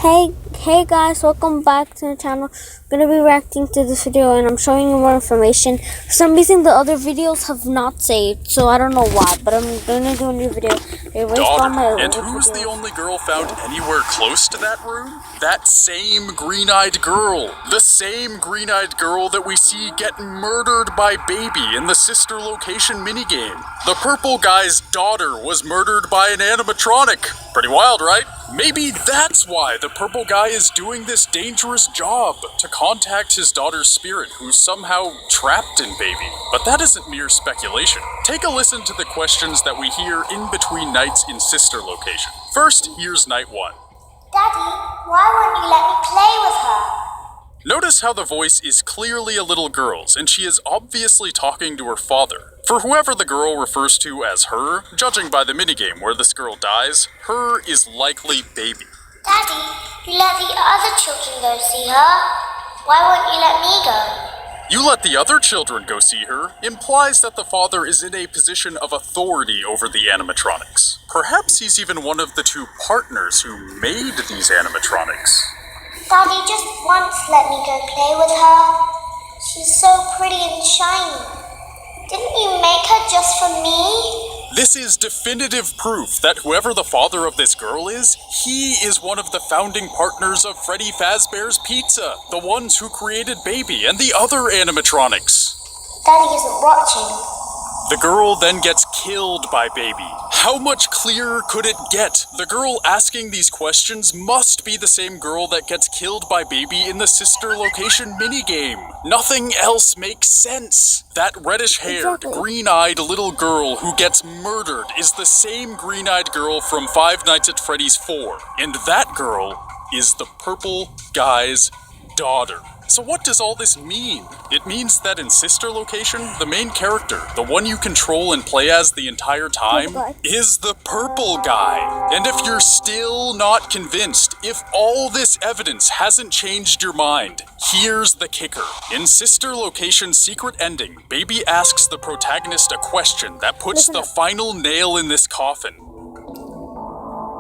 Hey guys, welcome back to the channel. I'm gonna be reacting to this video and I'm showing you more information. For some reason the other videos have not saved, so I don't know why, but I'm gonna do a new video. And who's the only girl found anywhere close to that room? That same green-eyed girl. The same green-eyed girl that we see get murdered by Baby in the sister location minigame. The purple guy's daughter was murdered by an animatronic. Pretty wild, right? Maybe that's why the purple guy is doing this dangerous job, to contact his daughter's spirit, who's somehow trapped in Baby. But that isn't mere speculation. Take a listen to the questions that we hear in between nights in sister location. First, here's night 1. Daddy, why won't you let me play with her? Notice how the voice is clearly a little girl's, and she is obviously talking to her father. For whoever the girl refers to as her, judging by the minigame where this girl dies, her is likely Baby. Daddy, you let the other children go see her. Why won't you let me go? You let the other children go see her implies that the father is in a position of authority over the animatronics. Perhaps he's even one of the two partners who made these animatronics. Daddy, just once let me go play with her. She's so pretty and shiny. Didn't you make her just for me? This is definitive proof that whoever the father of this girl is, he is one of the founding partners of Freddy Fazbear's Pizza, the ones who created Baby and the other animatronics. Daddy isn't watching. The girl then gets killed by Baby. How much clearer could it get? The girl asking these questions must be the same girl that gets killed by Baby in the sister location minigame. Nothing else makes sense. That reddish-haired, green-eyed little girl who gets murdered is the same green-eyed girl from Five Nights at Freddy's 4. And that girl is the purple guy's daughter. So what does all this mean? It means that in sister location, the main character, the one you control and play as the entire time, is the purple guy. And if you're still not convinced, if all this evidence hasn't changed your mind, here's the kicker. In sister location's secret ending, Baby asks the protagonist a question that puts the final nail in this coffin.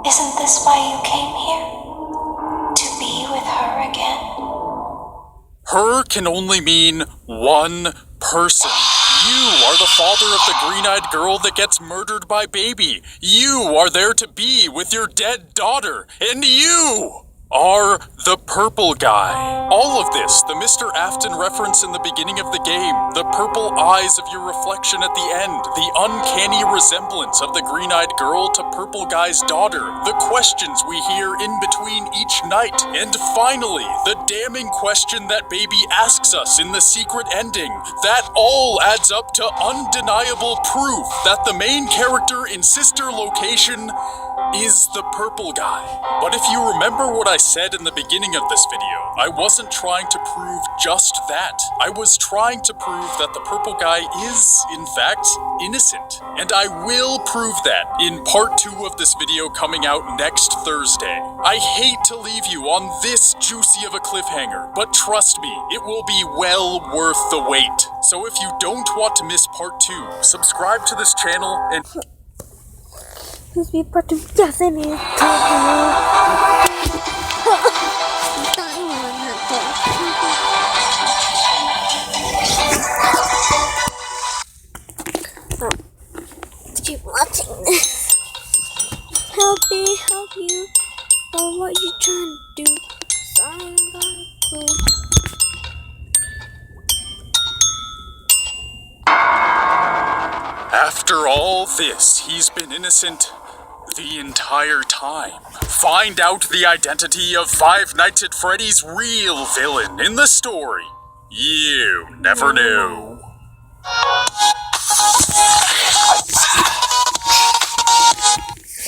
Isn't this why you came here? To be with her again? Her can only mean one person. You are the father of the green-eyed girl that gets murdered by Baby. You are there to be with your dead daughter. And you are the purple guy. All of this, the Mr. Afton reference in the beginning of the game, the purple eyes of your reflection at the end, the uncanny resemblance of the green-eyed girl to purple guy's daughter, the questions we hear in between each night, and finally, the damning question that Baby asks us in the secret ending. That all adds up to undeniable proof that the main character in sister location is the purple guy. But if you remember what I said in the beginning of this video, I wasn't trying to prove just that. I was trying to prove that the purple guy is, in fact, innocent. And I will prove that in part 2 of this video coming out next Thursday. I hate to leave you on this juicy of a cliffhanger, but trust me, it will be well worth the wait. So if you don't want to miss part 2, subscribe to this channel and... Please be part of Destiny. Keep watching this. Help me help you. Or what you trying to do? Sorry, After all this, he's been innocent the entire time. Find out the identity of Five Nights at Freddy's real villain in the story you never knew.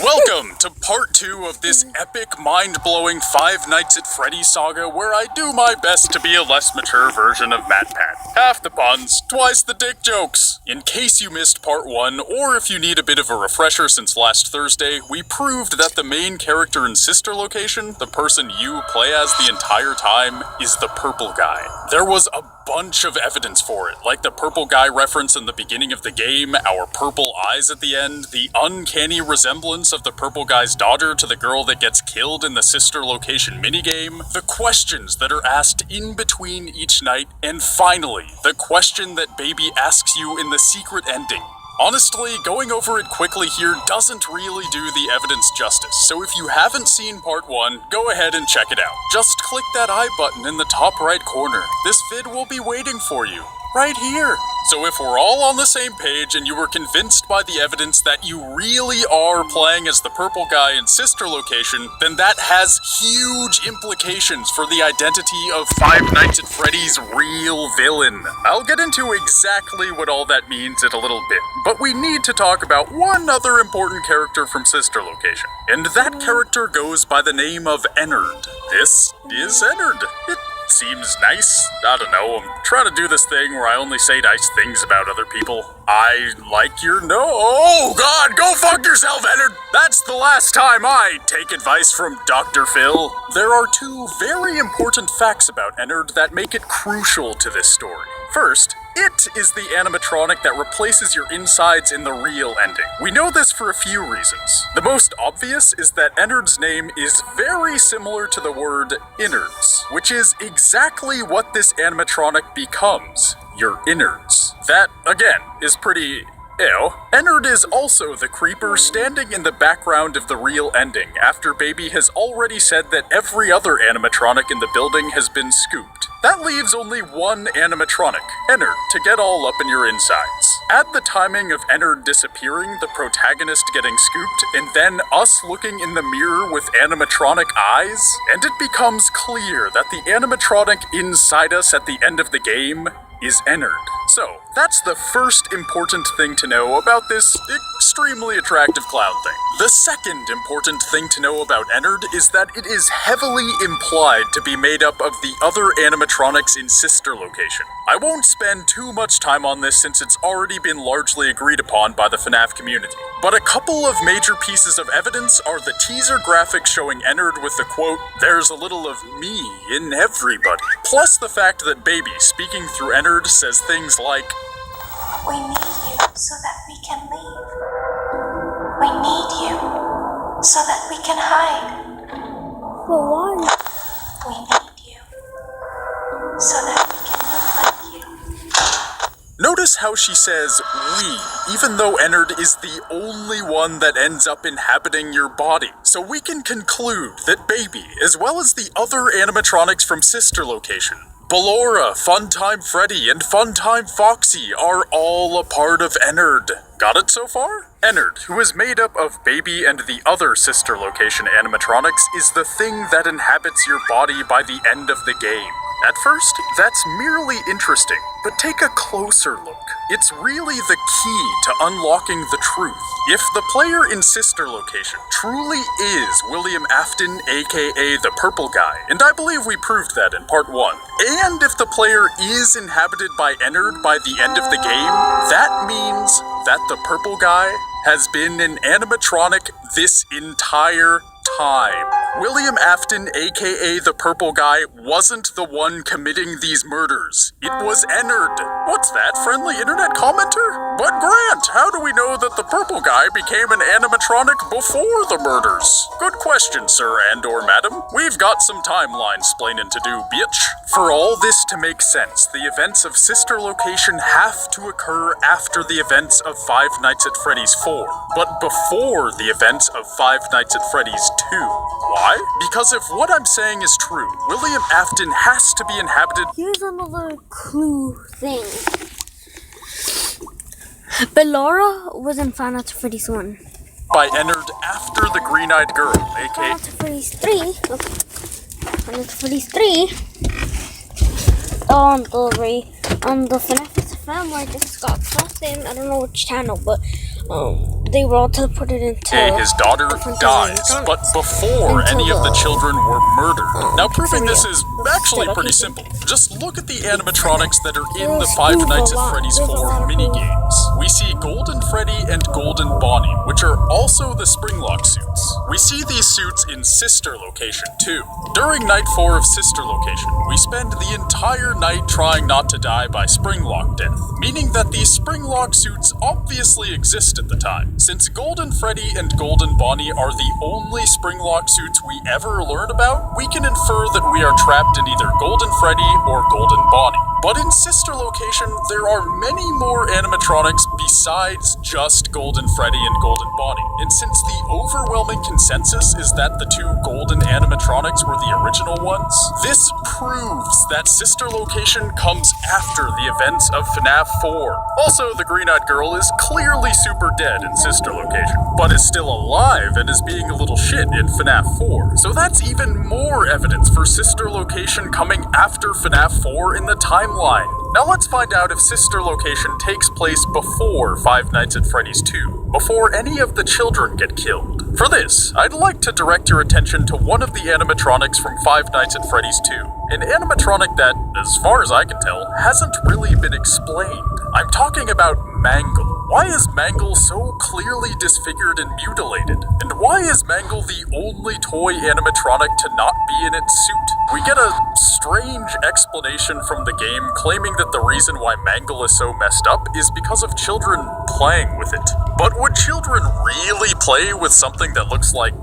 Welcome to part 2 of this epic, mind-blowing Five Nights at Freddy's saga where I do my best to be a less mature version of MatPat. Half the puns, twice the dick jokes. In case you missed part 1, or if you need a bit of a refresher since last Thursday, we proved that the main character in sister location, the person you play as the entire time, is the purple guy. There was a bunch of evidence for it, like the purple guy reference in the beginning of the game, our purple eyes at the end, the uncanny resemblance of the purple guy's daughter to the girl that gets killed in the sister location minigame, the questions that are asked in between each night, and finally, the question that Baby asks you in the secret ending. Honestly, going over it quickly here doesn't really do the evidence justice, so if you haven't seen part 1, go ahead and check it out. Just click that I button in the top right corner. This vid will be waiting for you, right here. So if we're all on the same page and you were convinced by the evidence that you really are playing as the purple guy in sister location, then that has huge implications for the identity of Five Nights at Freddy's real villain. I'll get into exactly what all that means in a little bit, but we need to talk about one other important character from sister location, and that character goes by the name of Ennard. This is Ennard. It seems nice. I don't know, I'm trying to do this thing where I only say nice things about other people. I like your Oh God, go fuck yourself, Ennard! That's the last time I take advice from Dr. Phil. There are two very important facts about Ennard that make it crucial to this story. First, it is the animatronic that replaces your insides in the real ending. We know this for a few reasons. The most obvious is that Ennard's name is very similar to the word innards, which is exactly what this animatronic becomes, your innards. That, again, is pretty ew. Ennard is also the creeper standing in the background of the real ending after Baby has already said that every other animatronic in the building has been scooped. That leaves only one animatronic, Ennard, to get all up in your insides. Add the timing of Ennard disappearing, the protagonist getting scooped, and then us looking in the mirror with animatronic eyes, and it becomes clear that the animatronic inside us at the end of the game is Ennard. So, that's the first important thing to know about this extremely attractive clown thing. The second important thing to know about Ennard is that it is heavily implied to be made up of the other animatronics in sister location. I won't spend too much time on this since it's already been largely agreed upon by the FNAF community. But a couple of major pieces of evidence are the teaser graphics showing Ennard with the quote, "There's a little of me in everybody," plus the fact that Baby, speaking through Ennard, says things like, We need you so that we can leave. We need you so that we can hide. But why? We need you so that we can look like you. Notice how she says we, even though Ennard is the only one that ends up inhabiting your body. So we can conclude that Baby, as well as the other animatronics from sister location, Ballora, Funtime Freddy, and Funtime Foxy are all a part of Ennard. Got it so far? Ennard, who is made up of Baby and the other sister location animatronics, is the thing that inhabits your body by the end of the game. At first, that's merely interesting, but take a closer look. It's really the key to unlocking the truth. If the player in sister location truly is William Afton, aka the purple guy, and I believe we proved that in part 1, and if the player is inhabited by Ennard by the end of the game, that means that the purple guy has been an animatronic this entire time. William Afton, aka the purple guy, wasn't the one committing these murders. It was Ennard. What's that, friendly internet commenter? But Grant, how do we know that the purple guy became an animatronic before the murders? Good question, sir and/or madam. We've got some timeline splaining to do, bitch. For all this to make sense, the events of sister location have to occur after the events of Five Nights at Freddy's 4, but before the events of Five Nights at Freddy's 2. Why? Because if what I'm saying is true, William Afton has to be inhabited. Here's another clue thing. Ballora was in Five Nights at Freddy's 1. By Ennard after the green-eyed girl, Five aka Nights at Freddy's 3. Okay. Five Nights at Freddy's 3. On the FNAF family, I just got something. I don't know which channel, but they were all teleported into his daughter dies, but before any of the children were murdered. Now, proving this is actually pretty simple. Just look at the animatronics that are in the Five Nights at Freddy's 4 minigames. We see Golden Freddy and Golden Bonnie, which are also the Springlock suits. We see these suits in Sister Location too. During Night 4 of Sister Location, we spend the entire night trying not to die by Springlock death, meaning that these Springlock suits obviously exist at the time. Since Golden Freddy and Golden Bonnie are the only Springlock suits we ever learn about, we can infer that we are trapped in either Golden Freddy or Golden Bonnie. But in Sister Location, there are many more animatronics besides just Golden Freddy and Golden Bonnie. And since the overwhelming consensus is that the two golden animatronics were the original ones, this proves that Sister Location comes after the events of FNAF 4. Also, the green-eyed girl is clearly super dead in Sister Location, but is still alive and is being a little shit in FNAF 4. So that's even more evidence for Sister Location coming after FNAF 4 in the timeline. Now let's find out if Sister Location takes place before Five Nights at Freddy's 2, before any of the children get killed. For this, I'd like to direct your attention to one of the animatronics from Five Nights at Freddy's 2. An animatronic that, as far as I can tell, hasn't really been explained. I'm talking about Mangle. Why is Mangle so clearly disfigured and mutilated? And why is Mangle the only toy animatronic to not be in its suit? We get a strange explanation from the game claiming that the reason why Mangle is so messed up is because of children playing with it. But would children really play with something that looks like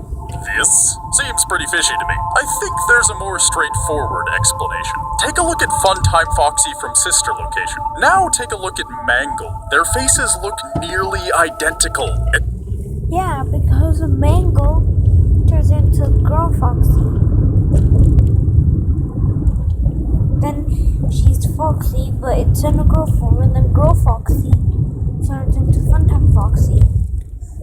this? Seems pretty fishy to me. I think there's a more straightforward explanation. Take a look at Funtime Foxy from Sister Location. Now take a look at Mangle. Their faces look nearly identical. Yeah, because a Mangle turns into Girl Foxy. Then she's Foxy, but it's in a girl form, and then Girl Foxy turns into Funtime Foxy.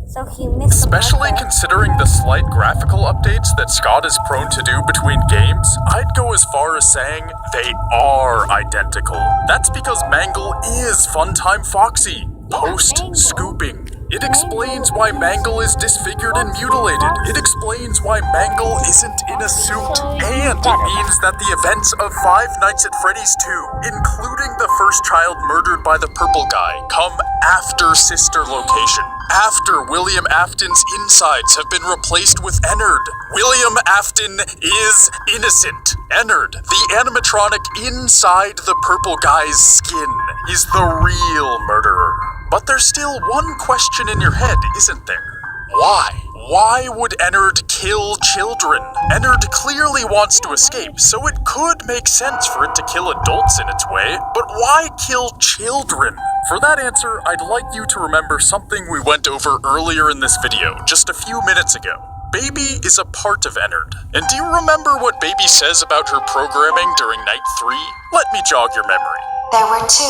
So he missed. Especially considering the slight graphical updates that Scott is prone to do between games, I'd go as far as saying they are identical. That's because Mangle is Funtime Foxy, post-scooping. It explains why Mangle is disfigured and mutilated. It explains why Mangle isn't in a suit. And it means that the events of Five Nights at Freddy's 2, including the first child murdered by the purple guy, come after Sister Location. After William Afton's insides have been replaced with Ennard. William Afton is innocent. Ennard, the animatronic inside the purple guy's skin, is the real murderer. But there's still one question in your head, isn't there? Why? Why would Ennard kill children? Ennard clearly wants to escape, so it could make sense for it to kill adults in its way, but why kill children? For that answer, I'd like you to remember something we went over earlier in this video, just a few minutes ago. Baby is a part of Ennard. And do you remember what Baby says about her programming during Night 3? Let me jog your memory. There were 2,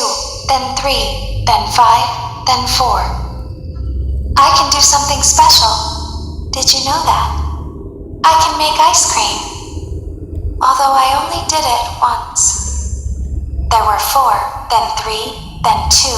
then 3, then 5, then 4. I can do something special. Did you know that? I can make ice cream. Although I only did it once. There were 4, then 3, then 2,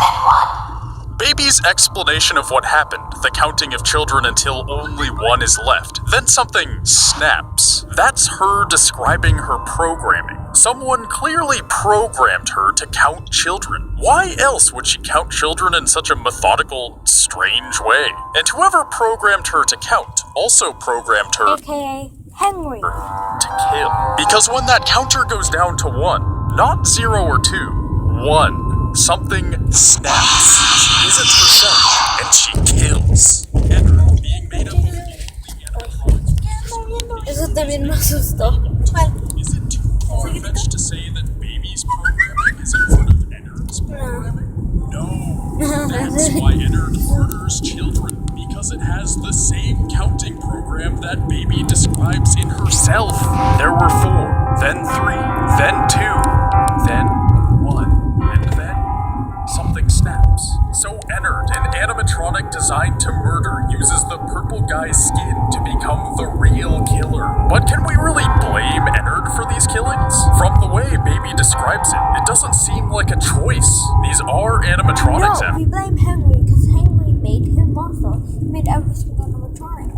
then 1. Baby's explanation of what happened, the counting of children until only one is left, then something snaps. That's her describing her programming. Someone clearly programmed her to count children. Why else would she count children in such a methodical, strange way? And whoever programmed her to count also programmed her AKA Henry to kill. Because when that counter goes down to 1, not 0 or 2, 1, something snaps. She isn't herself, and she kills. Ennard being made up of Eso también me asustó. Is it too far-fetched to say that Baby's programming is in front of Ennard's programming? No. That's why Ennard murders children, because it has the same counting program that Baby describes in herself. There were 4, then 3, then 2, then 1, and then something snaps. So Ennard, an animatronic designed to murder, uses the purple guy's skin to become the real killer. But can we really blame Ennard for these killings? From the way Baby describes it, it doesn't seem like a choice. These are animatronics. No, we blame Henry because Henry made him also. He made every single animatronic.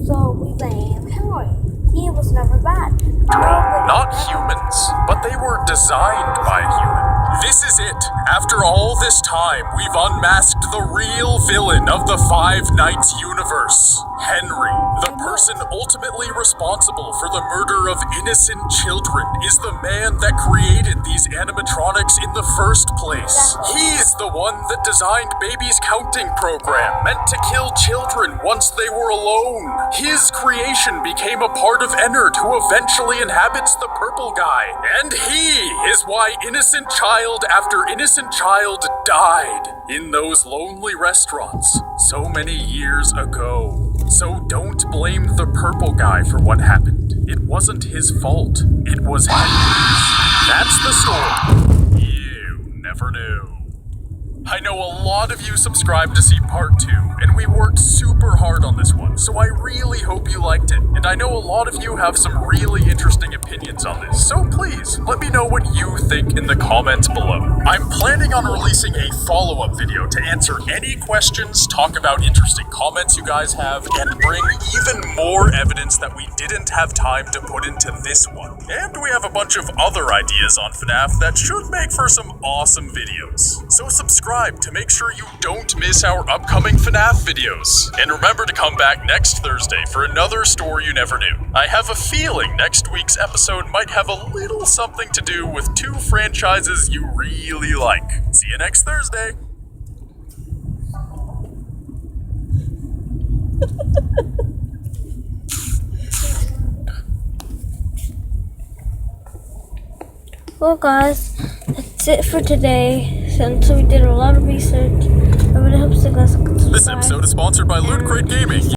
So we blame Henry. He was never bad. Not not humans, but they were designed by a human. This is it. After all this time, we've unmasked the real villain of the Five Nights universe. Henry, the person ultimately responsible for the murder of innocent children, is the man that created these animatronics in the first place. He's the one that designed Baby's counting program, meant to kill children once they were alone. His creation became a part of Ennard, who eventually inhabits the purple guy. And he is why innocent child after innocent child died in those lonely restaurants so many years ago. So don't blame the purple guy for what happened. It wasn't his fault. It was Henry's. That's the story. You never knew. I know a lot of you subscribed to see part 2, and we worked super hard on this one, so I really hope you liked it. And I know a lot of you have some really interesting opinions on this, so please, let me know what you think in the comments below. I'm planning on releasing a follow-up video to answer any questions, talk about interesting comments you guys have, and bring even more evidence that we didn't have time to put into this one. And we have a bunch of other ideas on FNAF that should make for some awesome videos. So subscribe to make sure you don't miss our upcoming FNAF videos. And remember to come back next Thursday for another story you never knew. I have a feeling next week's episode might have a little something to do with 2 franchises you really like. See you next Thursday. Well, guys, that's it for today. Since we did a lot of research, I really hope you guys can subscribe. This episode is sponsored by Loot Crate Gaming.